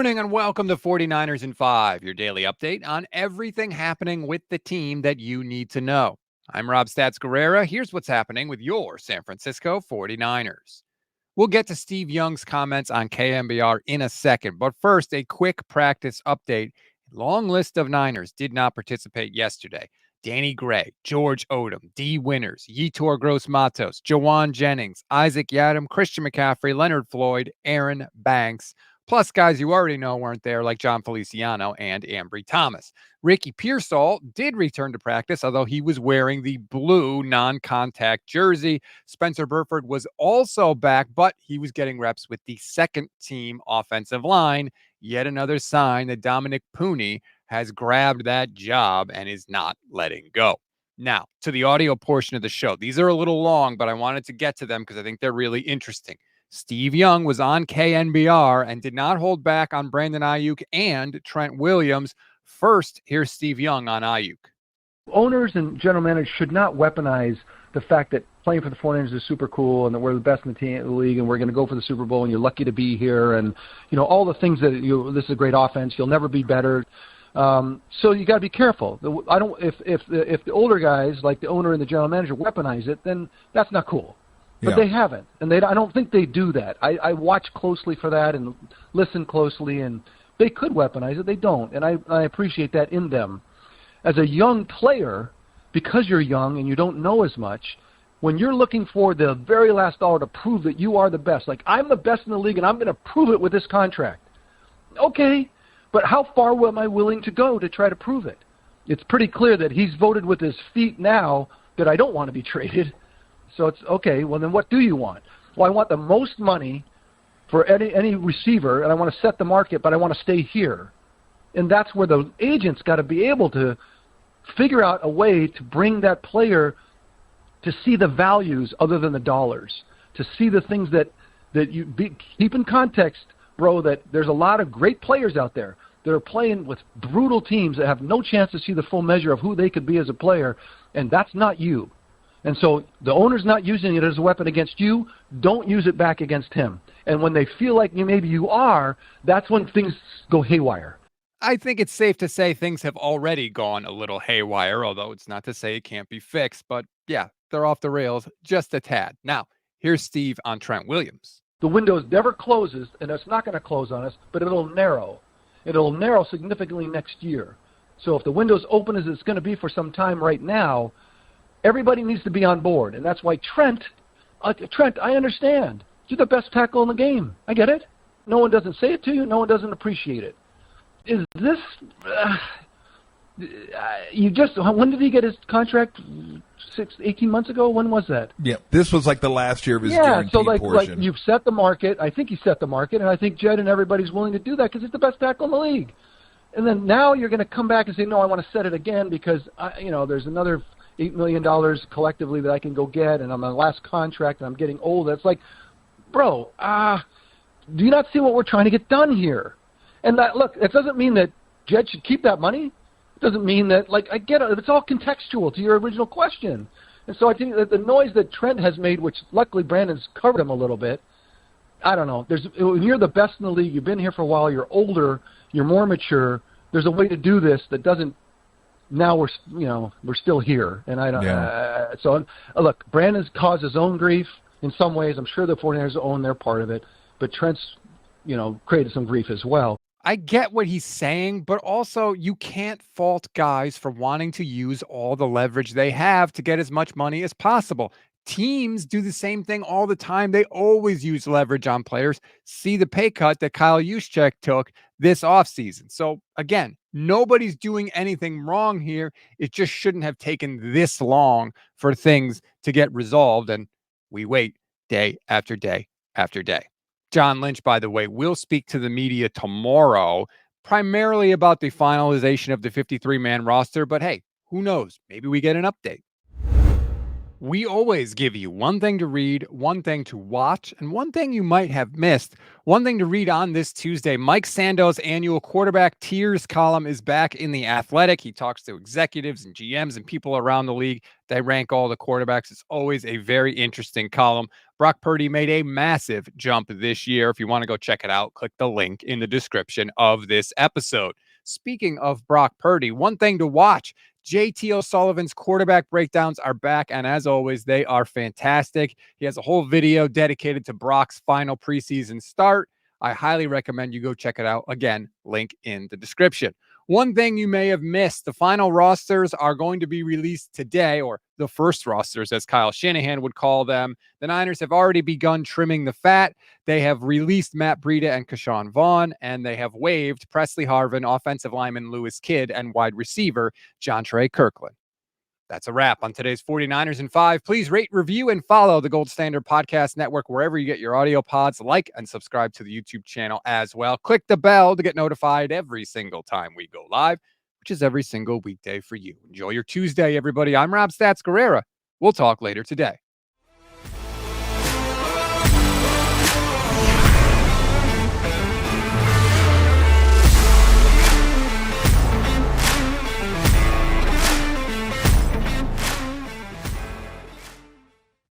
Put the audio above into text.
morning and welcome to 49ers in 5, your daily update on everything happening with the team that you need to know. I'm Rob Stats Guerrera. Here's what's happening with your San Francisco 49ers. We'll get to Steve Young's comments on KNBR in a second, but first, a quick practice update. Long list of Niners did not participate yesterday. Danny Gray, George Odom, D. Winters, Yetur Gross-Matos, Jawan Jennings, Isaac Yadam, Christian McCaffrey, Leonard Floyd, Aaron Banks, plus guys you already know weren't there like John Feliciano and Ambry Thomas. Ricky Pearsall did return to practice, although he was wearing the blue non-contact jersey. Spencer Burford was also back, but he was getting reps with the second team offensive line. Yet another sign that Dominic Pooney has grabbed that job and is not letting go. Now, to the audio portion of the show. These are a little long, but I wanted to get to them because I think they're really interesting. Steve Young was on KNBR and did not hold back on Brandon Aiyuk and Trent Williams. First, here's Steve Young on Aiyuk. Owners and general managers should not weaponize the fact that playing for the 49ers is super cool and that we're the best in the league and we're going to go for the Super Bowl and you're lucky to be here and, you know, all the things that this is a great offense, you'll never be better. So you got to be careful. If the older guys, like the owner and the general manager, weaponize it, then that's not cool. But they haven't, and I don't think they do that. I watch closely for that and listen closely, and they could weaponize it. They don't, and I appreciate that in them. As a young player, because you're young and you don't know as much, when you're looking for the very last dollar to prove that you are the best, like I'm the best in the league and I'm going to prove it with this contract. Okay, but how far am I willing to go to try to prove it? It's pretty clear that he's voted with his feet now that I don't want to be traded. So it's okay, well then what do you want? Well, I want the most money for any receiver, and I want to set the market, but I want to stay here. And that's where the agent's got to be able to figure out a way to bring that player to see the values other than the dollars, to see the things that keep in context, bro, that there's a lot of great players out there that are playing with brutal teams that have no chance to see the full measure of who they could be as a player, and that's not you. And so the owner's not using it as a weapon against you. Don't use it back against him. And when they feel like maybe you are, that's when things go haywire. I think it's safe to say things have already gone a little haywire, although it's not to say it can't be fixed. But yeah, they're off the rails just a tad. Now, here's Steve on Trent Williams. The window never closes, and it's not going to close on us, but it'll narrow. It'll narrow significantly next year. So if the window's open as it's going to be for some time right now, everybody needs to be on board, and that's why Trent, I understand. You're the best tackle in the game. I get it. No one doesn't say it to you. No one doesn't appreciate it. Is this when did he get his contract? 18 months ago? When was that? Yeah, this was like the last year of his guaranteed portion. Like you've set the market. I think he set the market, and I think Jed and everybody's willing to do that because he's the best tackle in the league. And then now you're going to come back and say, no, I want to set it again because there's another $8 million collectively that I can go get, and I'm on the last contract, and I'm getting old. It's like, bro, do you not see what we're trying to get done here? And look, it doesn't mean that Jed should keep that money. It doesn't mean that, I get it. It's all contextual to your original question. And so I think that the noise that Trent has made, which luckily Brandon's covered him a little bit, I don't know. When you're the best in the league, you've been here for a while, you're older, you're more mature, there's a way to do this that doesn't. Now we're still here, and I don't. So look, Brandon's caused his own grief in some ways. I'm sure the 49ers own their part of it, but Trent's, created some grief as well. I get what he's saying, but also you can't fault guys for wanting to use all the leverage they have to get as much money as possible. Teams do the same thing all the time. They always use leverage on players. See the pay cut that Kyle Juszczyk took this offseason. So again, nobody's doing anything wrong here. It just shouldn't have taken this long for things to get resolved. And we wait day after day after day. John Lynch, by the way, will speak to the media tomorrow, primarily about the finalization of the 53-man roster. But hey, who knows? Maybe we get an update. We always give you one thing to read, one thing to watch, and one thing you might have missed. One thing to read on this Tuesday: Mike Sando's annual quarterback tiers column is back in The Athletic. He talks to executives and GMs and people around the league. They rank all the quarterbacks. It's always a very interesting column. Brock Purdy made a massive jump this year. If you want to go check it out, click the link in the description of this episode. Speaking of Brock Purdy, one thing to watch: JT O'Sullivan's quarterback breakdowns are back, and as always, they are fantastic. He has a whole video dedicated to Brock's final preseason start. I highly recommend you go check it out. Again, link in the description. One thing you may have missed: the final rosters are going to be released today, or the first rosters, as Kyle Shanahan would call them. The Niners have already begun trimming the fat. They have released Matt Breida and Keshawn Vaughn, and they have waived Presley Harvin, offensive lineman Lewis Kidd, and wide receiver John Trey Kirkland. That's a wrap on today's 49ers in 5. Please rate, review, and follow the Gold Standard Podcast Network wherever you get your audio pods. Like and subscribe to the YouTube channel as well. Click the bell to get notified every single time we go live, which is every single weekday for you. Enjoy your Tuesday, everybody. I'm Rob Stats Guerrera. We'll talk later today.